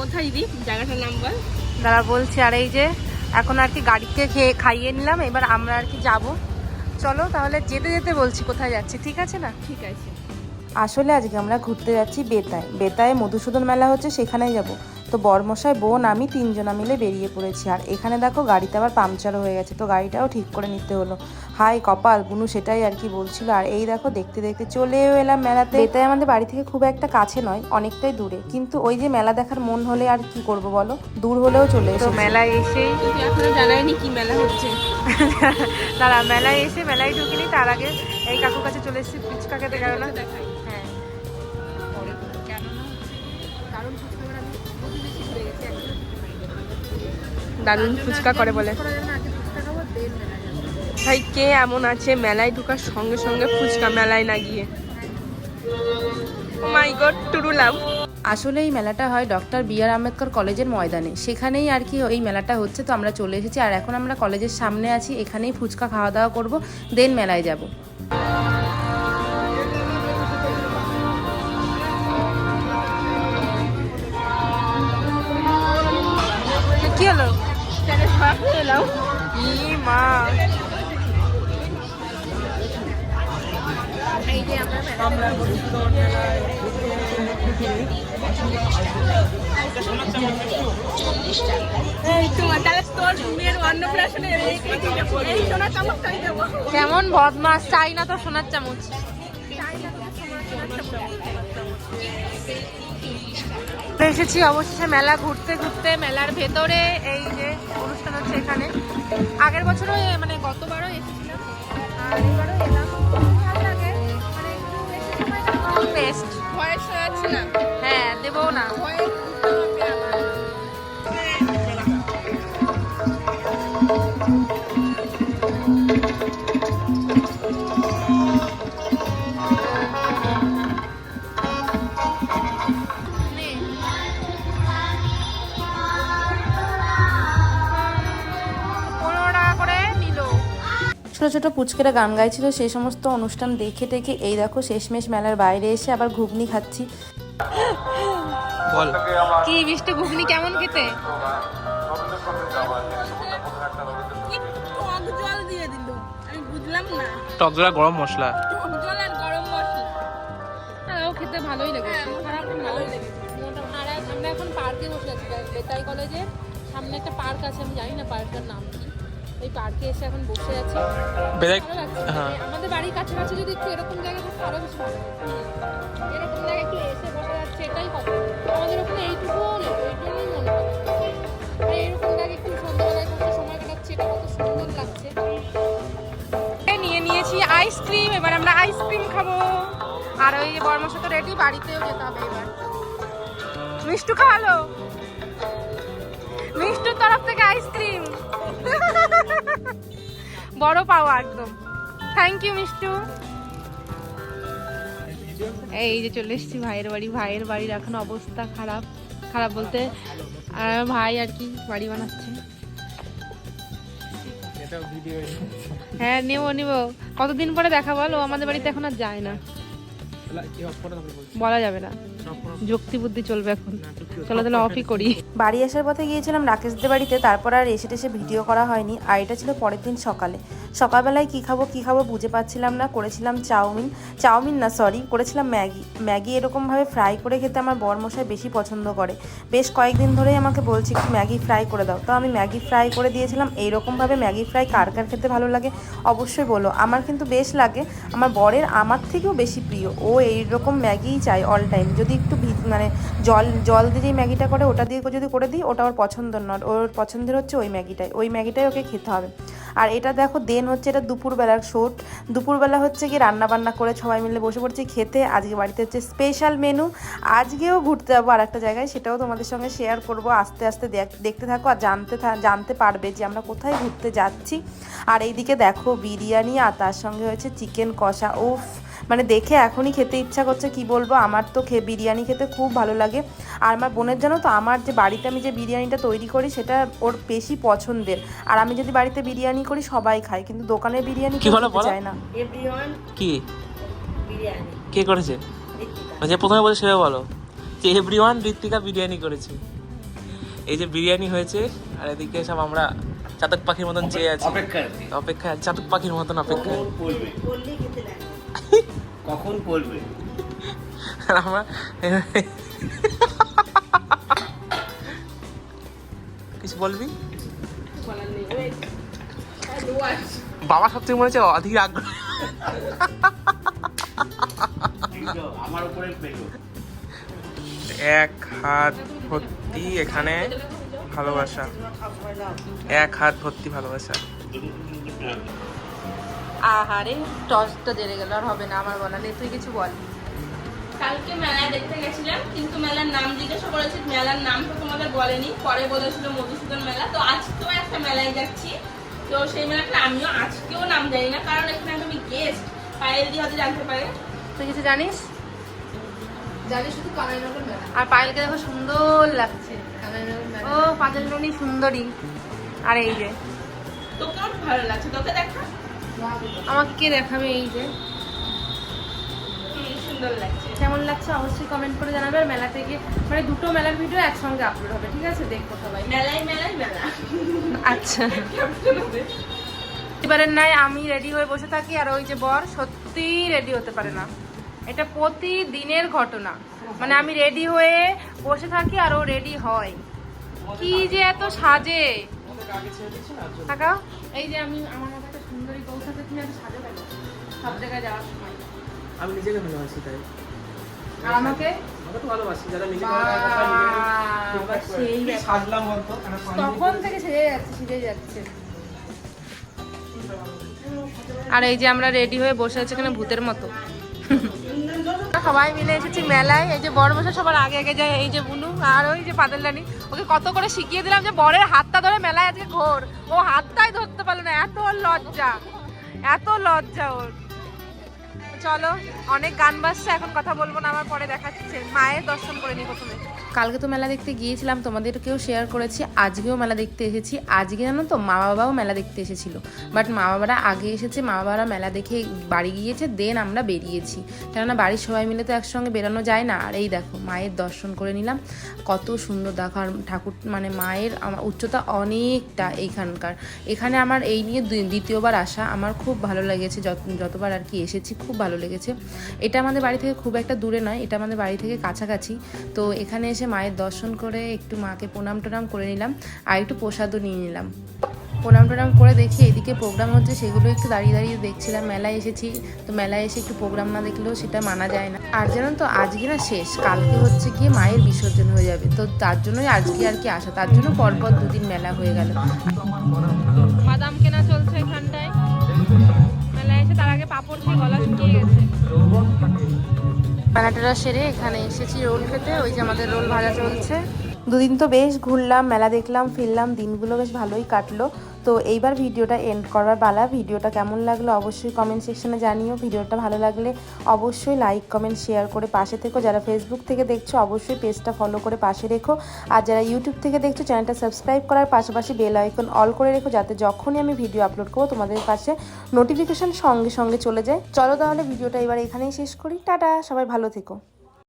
কোথায় দিই জায়গাটার নাম বল। দাঁড়া বলছি। আর এই যে এখন আর কি গাড়িতে খাইয়ে নিলাম, এবার আমরা আর কি যাবো। চলো তাহলে যেতে যেতে বলছি কোথায় যাচ্ছি, ঠিক আছে না? ঠিক আছে। আসলে আজকে আমরা ঘুরতে যাচ্ছি বেতায় মধুসূদন মেলা হচ্ছে, সেখানেই যাব। তো বরমশাই, বোন, আমি তিনজনা মিলে বেরিয়ে পড়েছি। আর এখানে দেখো গাড়িতে আবার পাংচারও হয়ে গেছে, তো গাড়িটাও ঠিক করে নিতে হলো। হাই কপাল, বুনু সেটাই আর কি বলছিল। আর এই দেখো দেখতে দেখতে চলেও এলাম মেলাতে। বেতায় আমাদের বাড়ি থেকে খুব একটা কাছে নয়, অনেকটাই দূরে, কিন্তু ওই যে মেলা দেখার মন হলে আর কি করব বলো, দূর হলেও চলে এসে মেলায় এসেই এখনো জানাইনি কি মেলা হচ্ছে। দাঁড়া, মেলায় এসে মেলায় ঢুকিনি, তার আগে এই কাকুর কাছে চলে এসেছি ফুচকা খেতে। কারণ দেখাই হ্যাঁ, দারুণ ফুচকা করে বলে। ভাই কে এমন আছে মেলায় ঢুকার সঙ্গে সঙ্গে ফুচকা, মেলায় না গিয়ে? ও মাই গড, টুরু লাভ। আসলে এই মেলাটা হয় ডক্টর বি.আর. আম্বেদকর কলেজের ময়দানে, সেখানেই আর কি এই মেলাটা হচ্ছে। তো আমরা চলে এসেছি, আর এখন আমরা কলেজের সামনে আছি, এখানেই ফুচকা খাওয়া দাওয়া করবো, দেন মেলায় যাব। কি হলো? মা, এই যে আমরা কেমন বদমাস, চাই না তো সোনার চামচ। এসেছি অবশেষে মেলা ঘুরতে ঘুরতে। মেলার ভেতরে এই যে অনুষ্ঠান হচ্ছে এখানে। আগের বছরও মানে গতবারও এসেছিলাম, আর এবারও এলাম। ভালো লাগে, মানে একটু বেস্ট। ভয়েস শোনাচ্ছে না। হ্যাঁ, দেবো না। ছোটো ছোটো পুচকেরা গান গাইছিল, সেই সমস্ত অনুষ্ঠান দেখে টেকে এই দেখো শেষমেশ মেলার বাইরে এসে আবার ঘুগনি খাচ্ছি। বল কি মিষ্টি ঘুগনি, কেমন খেতে? টক জল দিয়ে দিল, আমি বুঝলাম না। টক জল গরম মশলা, টক জল আর গরম মশলা। ও খেতে ভালোই লেগেছে, খারাপ ভালোই লেগেছে। আর আমরা এখন পার্কে বসে আছি, বেতাই কলেজের সামনে একটা পার্ক আছে, আমি জানি না পার্কটার নাম কি। ওই পার্কে এসে এখন বসে আছি, ভালো লাগছে। আমাদের বাড়ির কাছাকাছি যদি একটু এরকম জায়গা থাকতো আরো বেশি ভালো লাগতো। এরকম জায়গায় একটু এসে বসে যাচ্ছে, এটাই কথা। আমাদের ওখানে এইটুকুও নেই, ওই জন্যই মনে হয় আর এরকম জায়গায় একটু সন্ধ্যাবেলায় বসে সময় কাটাচ্ছে, এটা কত সুন্দর লাগছে। নিয়ে নিয়েছি আইসক্রিম, এবার আমরা আইসক্রিম খাবো। আর ওই যে বর্মশা তো রেডি, বাড়িতেও যেতে হবে এবার। মিষ্টু খাওয়ালো, মিষ্টুর তরফ থেকে আইসক্রিম, বড় পাওয়া একদম। Thank you Mishtu. এই যে চলে এসেছি ভাইয়ের বাড়ি। ভাইয়ের বাড়ির এখন অবস্থা খারাপ, খারাপ বলতে ভাই আর কি বাড়ি বানাচ্ছে। হ্যাঁ নেবো নেবো, কতদিন পরে দেখা বল। ও আমাদের বাড়িতে এখন আর যায় না, বলা যাবে না, যুক্তি বুদ্ধি চলবে এখন। চলো তাহলে অফই করি। বাড়ি আসার পথে গিয়েছিলাম রাকেশদের বাড়িতে, তারপর আর এসে টেসে ভিডিও করা হয়নি। আর এটা ছিল পরের দিন সকালে। সকালবেলায় কী খাবো বুঝে পাচ্ছিলাম না। করেছিলাম চাউমিন না সরি, করেছিলাম ম্যাগি এরকমভাবে ফ্রাই করে খেতে আমার বরমশাই বেশি পছন্দ করে। বেশ কয়েকদিন ধরেই আমাকে বলছি একটু ম্যাগি ফ্রাই করে দাও, তো আমি ম্যাগি ফ্রাই করে দিয়েছিলাম। এইরকমভাবে ম্যাগি ফ্রাই কার কার খেতে ভালো লাগে অবশ্যই বলো। আমার কিন্তু বেশ লাগে, আমার বরের আমার থেকেও বেশি প্রিয়। ও এইরকম ম্যাগিই চাই অল টাইম। যদি একটু মানে জল দিয়ে যে ম্যাগিটা করে ওটা দিয়ে যদি করে দিই, ওটা ওর পছন্দ নয়, ওর পছন্দের হচ্ছে ওই ম্যাগিটাই ওকে খেতে হবে। আর এটা দেখো দেন হচ্ছে, এটা দুপুরবেলার শুট। দুপুরবেলা হচ্ছে কি রান্নাবান্না করে সবাই মিলে বসে পড়ছি খেতে। আজকে বাড়িতে হচ্ছে স্পেশাল মেনু। আজকেও ঘুরতে যাবো আর একটা জায়গায়, সেটাও তোমাদের সঙ্গে শেয়ার করব। আস্তে আস্তে দেখতে থাকো আর জানতে পারবে যে আমরা কোথায় ঘুরতে যাচ্ছি। আর এইদিকে দেখো বিরিয়ানি, আর তার সঙ্গে হয়েছে চিকেন কষা। উফ, মানে দেখে এখনই খেতে ইচ্ছা করছে, কি বলবো। আমার তো বিরিয়ানি খেতে খুব ভালো লাগে। আর আমার বোনের জানো তো, আমার যে বাড়িতে আমি যে বিরিয়ানিটা তৈরি করি সেটা ওর বেশি পছন্দের। আর আমি যদি বাড়িতে বিরিয়ানি করি সবাই খায়, কিন্তু দোকানের বিরিয়ানি কেউ খেতে চায় না। কি কে করেছে? যে প্রথমে বলে সেটা বলো যে এভরিওয়ান ঋত্বিকা বিরিয়ানি করেছে। এই যে বিরিয়ানি হয়েছে, আর এদিকে সব আমরা চাতক পাখির মতন চেয়ে আছি, অপেক্ষা চাতক পাখির মতন অপেক্ষা। কখন পড়বে আর আমরা কিছু বলবি? বাবা সবচেয়ে মনে হচ্ছে অধীর আগ্রহ। আমার উপরে পেলো। এক হাত ভর্তি এখানে ভালোবাসা, এক হাত ভর্তি ভালোবাসা। আহারে টসটা জেরে গেল, আর হবে না আমার বলা নেই, তুই কিছু বল। কালকে মেলায় দেখতে গেছিলাম, কিন্তু মেলার নাম জিজ্ঞাসা করেছি, মেলার নাম তো তোমাদের বলেনি, পরে বলেছিল মধুসূদন মেলা। তো আজকেও একটা মেলায় যাচ্ছি, তো সেই মেলাটা আমিও আজকেও নাম জানি না, কারণ এখানে আমি গেস্ট, পায়েল দিয়ে হয়তো জানতে পারে। তুই কিছু জানিস? জানি শুধু কানাইনগর মেলা। আর পায়েলকে দেখো সুন্দর লাগছে, ও পাঁচের রনি সুন্দরী। আর এই যে তোকে আমার ভালো লাগছে, তোকে দেখা আমাকে কে দেখাবে? এই যে সুন্দর লাগছে। কেমন লাগছে অবশ্যই কমেন্ট করে জানাবে। আর মেলা থেকে মানে দুটো মেলার ভিডিও একসঙ্গে আপলোড হবে, ঠিক আছে? দেখবো সবাই। মেলায় মেলায় মেলা। আচ্ছা, এবারের নাই আমি রেডি হয়ে বসে থাকি, আর ওই যে বর সত্যি রেডি হতে পারে না। এটা প্রতিদিনের ঘটনা, মানে আমি রেডি হয়ে বসে থাকি আর ও রেডি হয়। কি যে এত সাজে থাকা। এই যে আমি আমার মতো একটা সুন্দরী বউ থাকে, তুমি এত সাজে থাকো সব জায়গায় যাওয়ার সময়। আমি নিজেকে ভালোবাসি তাই। আর আমাকে আমাকে তো ভালোবাসি যারা নিজেকে বাবা, সেই ব্যাপার। সাজলাম বলতো তখন থেকে সেজে যাচ্ছে। আর এই যে আমরা রেডি হয়ে বসে আছি এখানে ভূতের মতো। সবাই মিলে এসেছি মেলায়। এই যে বড় বসে সবার আগে আগে যায়, এই যে বুনু আর ওই যে পাদেলরানি। ওকে কত করে শিখিয়ে দিলাম যে বরের হাতটা ধরে মেলায় আজকে ঘোর, ও হাতটাই ধরতে পারলো না। এত লজ্জা, এত লজ্জা ওর। চলো, অনেক গান বাজছে, এখন কথা বলবো না, আমার পরে দেখাচ্ছে। মায়ের দর্শন করে নি প্রথমে। কালকে তো মেলা দেখতে গিয়েছিলাম, তোমাদেরকেও শেয়ার করেছি। আজকেও মেলা দেখতে এসেছি। আজকে জানো তো মা বাবাও মেলা দেখতে এসেছিল, বাট মা বাবারা আগে এসেছে। মা বাবারা মেলা দেখে বাড়ি গিয়েছে, দেন আমরা বেরিয়েছি, কেননা বাড়ির সবাই মিলে তো একসঙ্গে বেরোনো যায় না। আর এই দেখো মায়ের দর্শন করে নিলাম, কত সুন্দর দেখো। আর ঠাকুর মানে মায়ের আমার উচ্চতা অনেকটা এইখানকার। এখানে আমার এই নিয়ে দ্বিতীয়বার আসা, আমার খুব ভালো লেগেছে। যতবার আর কি এসেছি খুব ভালো লেগেছে। এটা আমাদের বাড়ি থেকে খুব একটা দূরে নয়, এটা আমাদের বাড়ি থেকে কাছাকাছি। তো এখানে এসে মায়ের দর্শন করে একটু মাকে প্রণাম টনাম করে নিলাম, আর একটু প্রসাদও নিয়ে নিলাম। প্রণাম টনাম করে দেখি এদিকে প্রোগ্রাম হচ্ছে, সেগুলো একটু দাঁড়িয়ে দাঁড়িয়ে দেখছিলাম। মেলায় এসেছি তো মেলায় এসে একটু প্রোগ্রাম না দেখলেও সেটা মানা যায় না। আর জানো তো আজকে না শেষ, কালকে হচ্ছে গিয়ে মায়ের বিসর্জন হয়ে যাবে, তো তার জন্যই আজকে আর কি আসা। তার জন্য পরপর দুদিন মেলা হয়ে গেল। বাদাম কেনা চলছে এখানটায়, মেলায় এসে তার আগে পাপড় খেয়ে গলা শুকিয়ে গেছে। মেলাটা সেরে এখানে এসেছি রোল খেতে, ওই যে আমাদের রোল ভাজা চলছে। দুদিন তো বেশ ঘুরলাম, মেলা দেখলাম, ফিরলাম, দিনগুলো বেশ ভালোই কাটলো। তো এইবার ভিডিওটা এন্ড করবার পালা। ভিডিওটা কেমন লাগলো অবশ্যই কমেন্ট সেকশনে জানিও। ভিডিওটা ভালো লাগলে অবশ্যই লাইক কমেন্ট শেয়ার করে পাশে থেকো। যারা ফেসবুক থেকে দেখছো অবশ্যই পেজটা ফলো করে পাশে রেখো, আর যারা ইউটিউব থেকে দেখছো চ্যানেলটা সাবস্ক্রাইব করার পাশাপাশি বেল আইকন অল করে রেখো, যাতে যখনই আমি ভিডিও আপলোড করবো তোমাদের কাছে নোটিফিকেশন সঙ্গে সঙ্গে চলে যায়। চলো তাহলে ভিডিওটা এবার এখানেই শেষ করি। টাটা, সবাই ভালো থেকো।